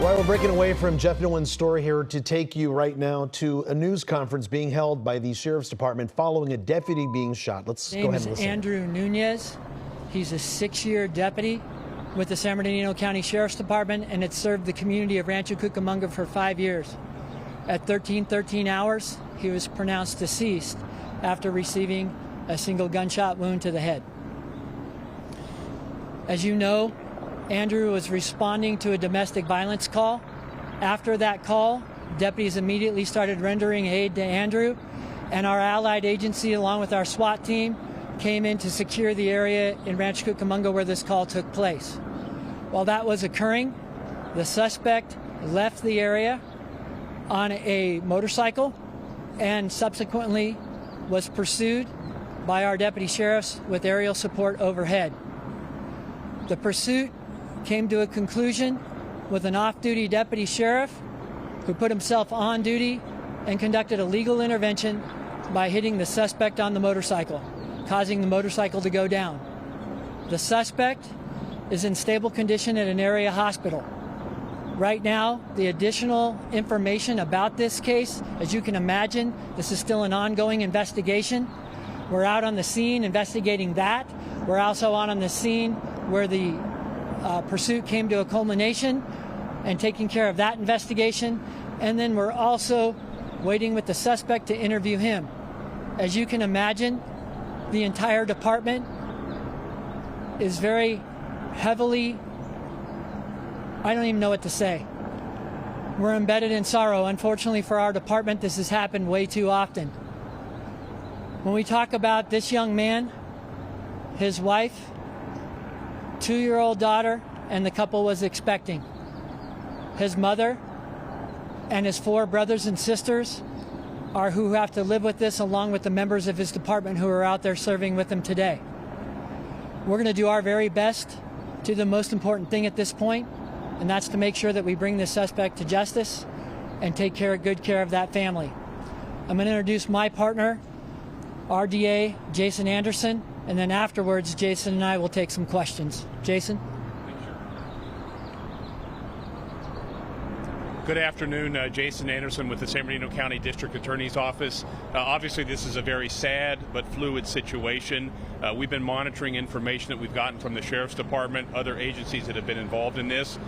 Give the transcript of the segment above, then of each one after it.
Well, we're breaking away from Jeff Nolan's story here to take you right now to a news conference being held by the Sheriff's Department following a deputy being shot. Let's go ahead and listen. Andrew Nunez. He's a 6-year deputy with the San Bernardino County Sheriff's Department and had served the community of Rancho Cucamonga for 5 years. At 13:13 hours, he was pronounced deceased after receiving a single gunshot wound to the head. As you know, Andrew was responding to a domestic violence call. After that call, deputies immediately started rendering aid to Andrew, and our allied agency, along with our SWAT team, came in to secure the area in Rancho Cucamonga where this call took place. While that was occurring, the suspect left the area on a motorcycle and subsequently was pursued by our deputy sheriffs with aerial support overhead. The pursuit came to a conclusion with an off-duty deputy sheriff who put himself on duty and conducted a legal intervention by hitting the suspect on the motorcycle, causing the motorcycle to go down. The suspect is in stable condition at an area hospital. Right now, the additional information about this case, as you can imagine, this is still an ongoing investigation. We're out on the scene investigating that. We're also out on the scene where the pursuit came to a culmination and taking care of that investigation. And then we're also waiting with the suspect to interview him. As you can imagine, the entire department is very heavily, I don't even know what to say. We're embedded in sorrow. Unfortunately for our department, this has happened way too often. When we talk about this young man, his wife, 2-year-old daughter, and the couple was expecting. His mother and his 4 brothers and sisters are who have to live with this, along with the members of his department who are out there serving with him today. We're going to do our very best to do the most important thing at this point, and that's to make sure that we bring this suspect to justice and take good care of that family. I'm going to introduce my partner, RDA Jason Anderson, and then afterwards, Jason and I will take some questions. Jason? Good afternoon, Jason Anderson with the San Bernardino County District Attorney's Office. Obviously, this is a very sad but fluid situation. We've been monitoring information that we've gotten from the Sheriff's Department, other agencies that have been involved in this.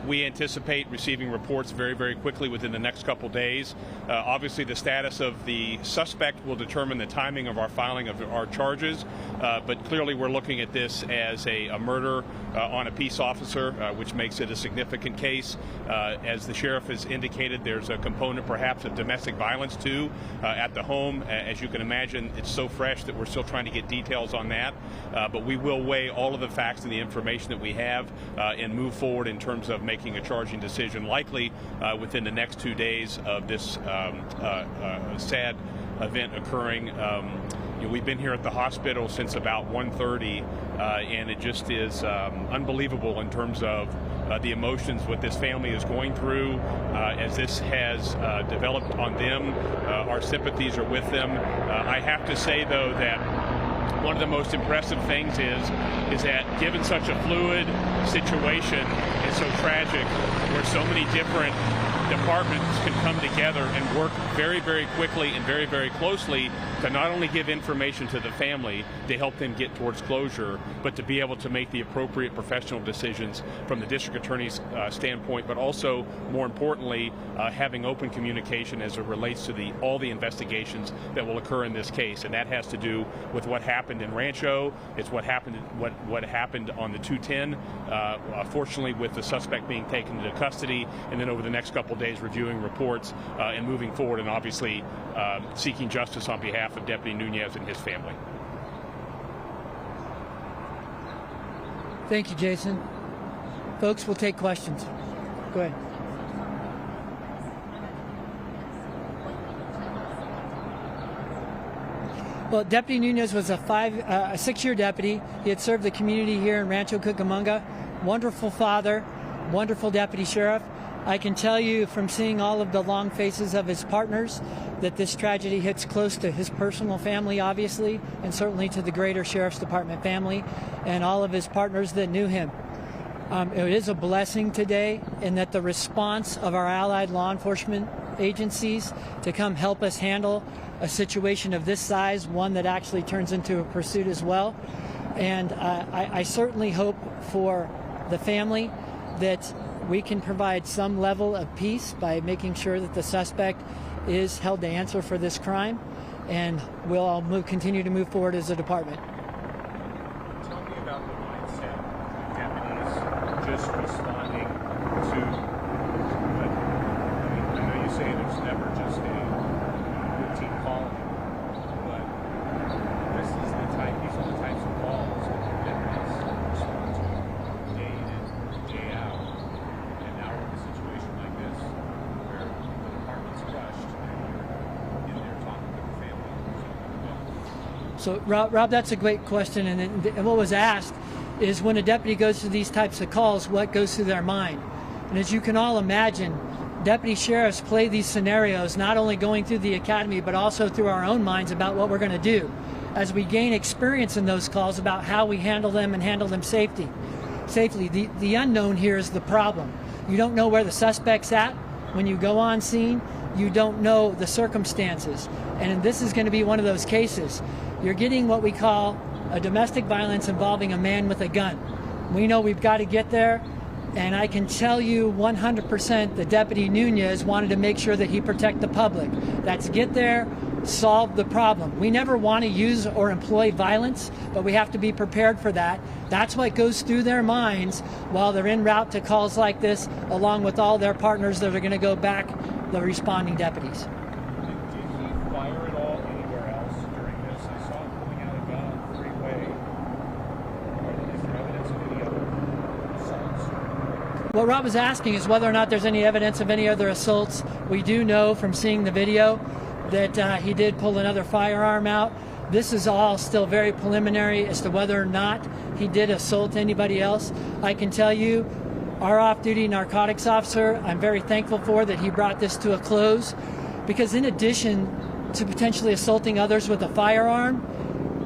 We anticipate receiving reports very, very quickly within the next couple days. Obviously, the status of the suspect will determine the timing of our filing of our charges, but clearly we're looking at this as a murder on a peace officer, which makes it a significant case. As the sheriff has indicated, there's a component perhaps of domestic violence too at the home. As you can imagine, it's so fresh that we're still trying to get details on that, but we will weigh all of the facts and the information that we have and move forward in terms of making a charging decision, likely within the next 2 days of this sad event occurring. We've been here at the hospital since about 1:30, and it just is unbelievable in terms of the emotions what this family is going through as this has developed on them. Our sympathies are with them. I have to say, though, that one of the most impressive things is that given such a fluid situation and so tragic, where so many different departments can come together and work very, very quickly and very, very closely to not only give information to the family to help them get towards closure, but to be able to make the appropriate professional decisions from the district attorney's standpoint, but also, more importantly, having open communication as it relates to all the investigations that will occur in this case. And that has to do with what happened in Rancho. It's what happened on the 210, fortunately with the suspect being taken into custody, and then over the next couple days reviewing reports and moving forward, and obviously seeking justice on behalf of Deputy Nunez and his family. Thank you, Jason. Folks, we'll take questions. Go ahead. Well, Deputy Nunez was a 6-year deputy. He had served the community here in Rancho Cucamonga. Wonderful father, wonderful deputy sheriff. I can tell you from seeing all of the long faces of his partners that this tragedy hits close to his personal family, obviously, and certainly to the greater Sheriff's Department family and all of his partners that knew him. It is a blessing today in that the response of our allied law enforcement agencies to come help us handle a situation of this size, one that actually turns into a pursuit as well. And I certainly hope for the family that we can provide some level of peace by making sure that the suspect is held to answer for this crime, and we'll all continue to move forward as a department. Tell me about the mindset of deputies just responding to, I know you say there's never just a routine call, but these are the types of calls that deputies respond to day in, day out. And now we're in a situation like this where the department's crushed and you're in there talking with the family. So, Rob, that's a great question. And what was asked is, when a deputy goes through these types of calls, what goes through their mind? And as you can all imagine, deputy sheriffs play these scenarios not only going through the academy, but also through our own minds about what we're going to do as we gain experience in those calls about how we handle them and handle them safely. The unknown here is the problem. You don't know where the suspect's at when you go on scene. You don't know the circumstances. And this is going to be one of those cases. You're getting what we call a domestic violence involving a man with a gun. We know we've got to get there, and I can tell you 100% that Deputy Nunez wanted to make sure that he protect the public. That's get there, solve the problem. We never want to use or employ violence, but we have to be prepared for that. That's what goes through their minds while they're en route to calls like this, along with all their partners that are going to go back, the responding deputies. Did he fire at all anywhere else during this? I saw him pulling out a gun on the freeway. Is there evidence of any other assaults? What Rob was asking is whether or not there's any evidence of any other assaults. We do know from seeing the video that he did pull another firearm out. This is all still very preliminary as to whether or not he did assault anybody else. I can tell you, our off-duty narcotics officer, I'm very thankful for that he brought this to a close, because in addition to potentially assaulting others with a firearm,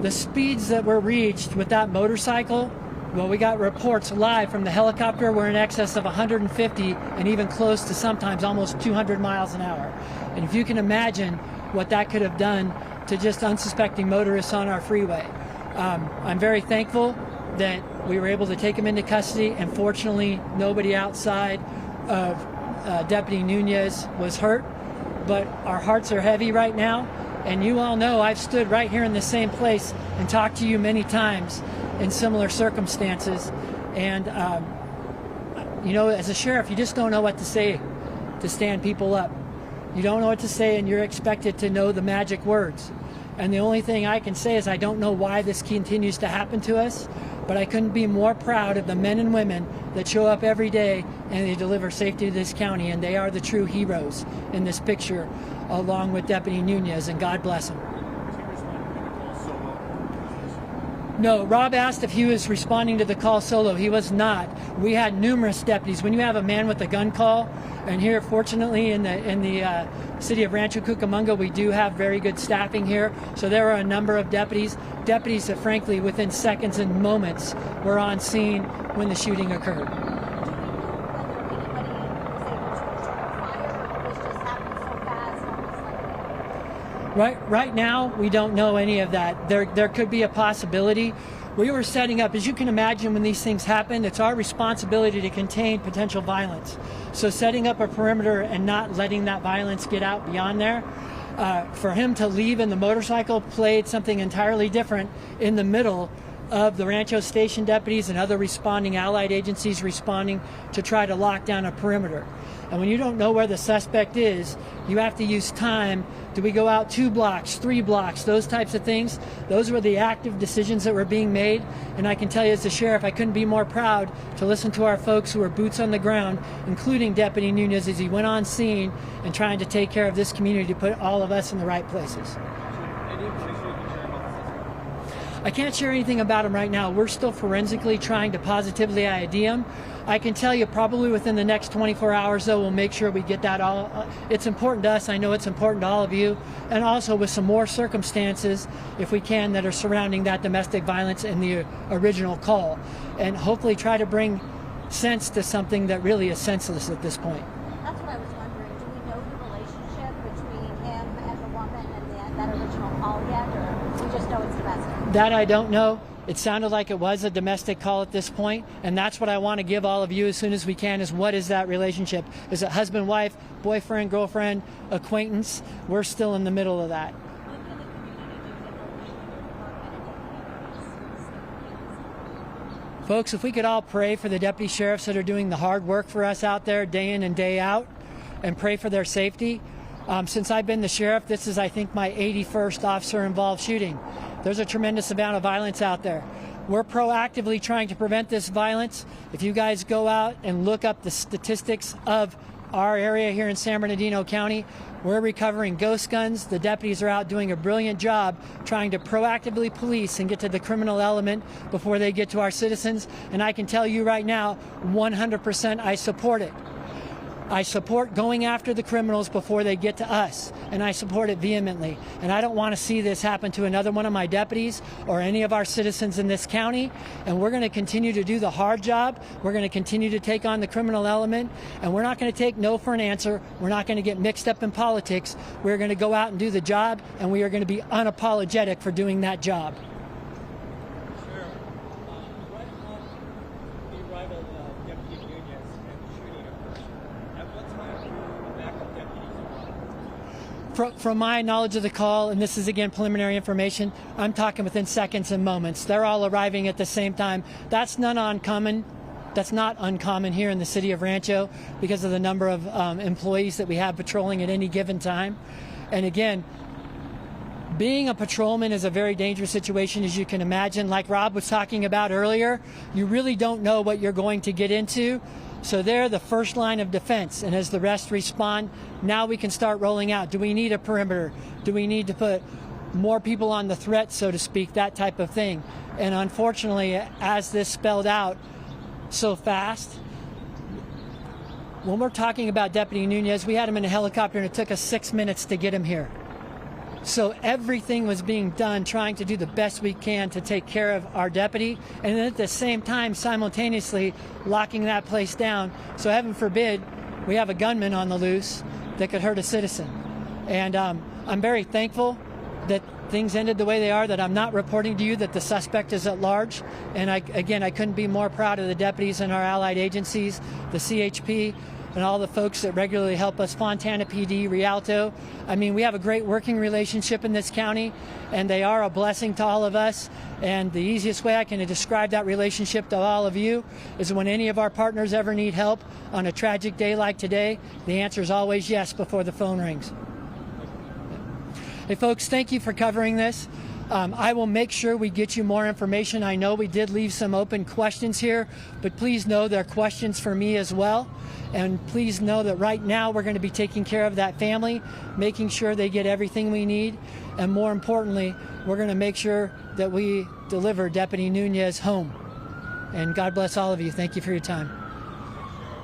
the speeds that were reached with that motorcycle, well, we got reports live from the helicopter were in excess of 150 and even close to sometimes almost 200 miles an hour. And if you can imagine what that could have done to just unsuspecting motorists on our freeway. I'm very thankful that we were able to take him into custody, and fortunately nobody outside of Deputy Nunez was hurt, but our hearts are heavy right now. And you all know I've stood right here in the same place and talked to you many times in similar circumstances. And, you know, as a sheriff, you just don't know what to say to stand people up. You don't know what to say, and you're expected to know the magic words. And the only thing I can say is I don't know why this continues to happen to us, but I couldn't be more proud of the men and women that show up every day and they deliver safety to this county, and they are the true heroes in this picture, along with Deputy Nunez, and God bless him. No, Rob asked if he was responding to the call solo. He was not. We had numerous deputies. When you have a man with a gun call, and here, fortunately, in the city of Rancho Cucamonga, we do have very good staffing here. So there are a number of deputies that, frankly, within seconds and moments, were on scene when the shooting occurred. Right now, we don't know any of that. There could be a possibility. We were setting up, as you can imagine, when these things happen, it's our responsibility to contain potential violence. So setting up a perimeter and not letting that violence get out beyond there. For him to leave in the motorcycle played something entirely different in the middle of the Rancho Station deputies and other responding allied agencies responding to try to lock down a perimeter. And when you don't know where the suspect is, you have to use time. Do we go out 2 blocks, 3 blocks, those types of things? Those were the active decisions that were being made. And I can tell you as a sheriff, I couldn't be more proud to listen to our folks who were boots on the ground, including Deputy Nunez, as he went on scene and trying to take care of this community to put all of us in the right places. I can't share anything about him right now. We're still forensically trying to positively ID him. I can tell you probably within the next 24 hours, though, we'll make sure we get that all. It's important to us. I know it's important to all of you. And also with some more circumstances, if we can, that are surrounding that domestic violence in the original call. And hopefully try to bring sense to something that really is senseless at this point. That's what I was wondering. Do we know the relationship between him and the woman and that original call yet, or we just know it's domestic? That I don't know. It sounded like it was a domestic call at this point, and that's what I want to give all of you as soon as we can is what is that relationship? Is it husband, wife, boyfriend, girlfriend, acquaintance? We're still in the middle of that. What can the community do differently? Folks, if we could all pray for the deputy sheriffs that are doing the hard work for us out there day in and day out and pray for their safety. Since I've been the sheriff, this is, I think, my 81st officer-involved shooting. There's a tremendous amount of violence out there. We're proactively trying to prevent this violence. If you guys go out and look up the statistics of our area here in San Bernardino County, we're recovering ghost guns. The deputies are out doing a brilliant job trying to proactively police and get to the criminal element before they get to our citizens. And I can tell you right now, 100% I support it. I support going after the criminals before they get to us, and I support it vehemently. And I don't want to see this happen to another one of my deputies or any of our citizens in this county. And we're going to continue to do the hard job. We're going to continue to take on the criminal element, and we're not going to take no for an answer. We're not going to get mixed up in politics. We're going to go out and do the job, and we are going to be unapologetic for doing that job. From my knowledge of the call, and this is again preliminary information, I'm talking within seconds and moments. They're all arriving at the same time. That's not uncommon. That's not uncommon here in the city of Rancho because of the number of employees that we have patrolling at any given time. And again, being a patrolman is a very dangerous situation, as you can imagine. Like Rob was talking about earlier, you really don't know what you're going to get into. So they're the first line of defense, and as the rest respond, now we can start rolling out. Do we need a perimeter? Do we need to put more people on the threat, so to speak, that type of thing? And unfortunately, as this spelled out so fast, when we're talking about Deputy Nunez, we had him in a helicopter and it took us 6 minutes to get him here. So everything was being done trying to do the best we can to take care of our deputy, and then at the same time simultaneously locking that place down. So heaven forbid we have a gunman on the loose that could hurt a citizen. And I'm very thankful that things ended the way they are, that I'm not reporting to you that the suspect is at large. And I couldn't be more proud of the deputies and our allied agencies, the CHP, and all the folks that regularly help us, Fontana PD, Rialto. I mean, we have a great working relationship in this county, and they are a blessing to all of us. And the easiest way I can describe that relationship to all of you is when any of our partners ever need help on a tragic day like today, the answer is always yes before the phone rings. Hey, folks, thank you for covering this. I will make sure we get you more information. I know we did leave some open questions here, but please know they're questions for me as well. And please know that right now we're going to be taking care of that family, making sure they get everything we need. And more importantly, we're going to make sure that we deliver Deputy Nunez home. And God bless all of you. Thank you for your time.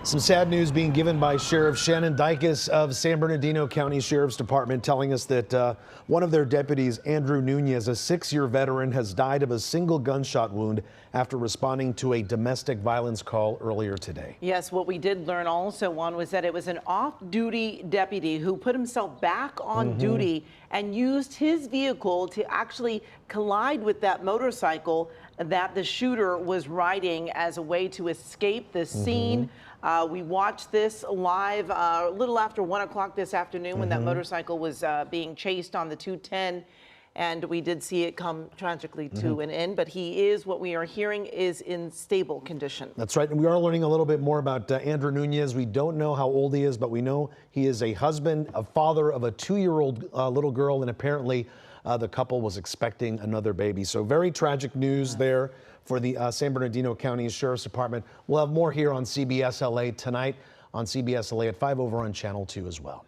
Some sad news being given by Sheriff Shannon Dykes of San Bernardino County Sheriff's Department, telling us that one of their deputies, Andrew Nunez, a 6-year veteran, has died of a single gunshot wound after responding to a domestic violence call earlier today. Yes, what we did learn also, Juan, was that it was an off-duty deputy who put himself back on duty and used his vehicle to actually collide with that motorcycle that the shooter was riding as a way to escape the scene. We watched this live a little after 1 o'clock this afternoon when that motorcycle was being chased on the 210. And we did see it come tragically to an end, but he is, what we are hearing, is in stable condition. That's right, and we are learning a little bit more about Andrew Nunez. We don't know how old he is, but we know he is a husband, a father of a 2-year-old little girl, and apparently the couple was expecting another baby. So very tragic news there for the San Bernardino County Sheriff's Department. We'll have more here on CBS LA tonight, on CBS LA at 5 over on Channel 2 as well.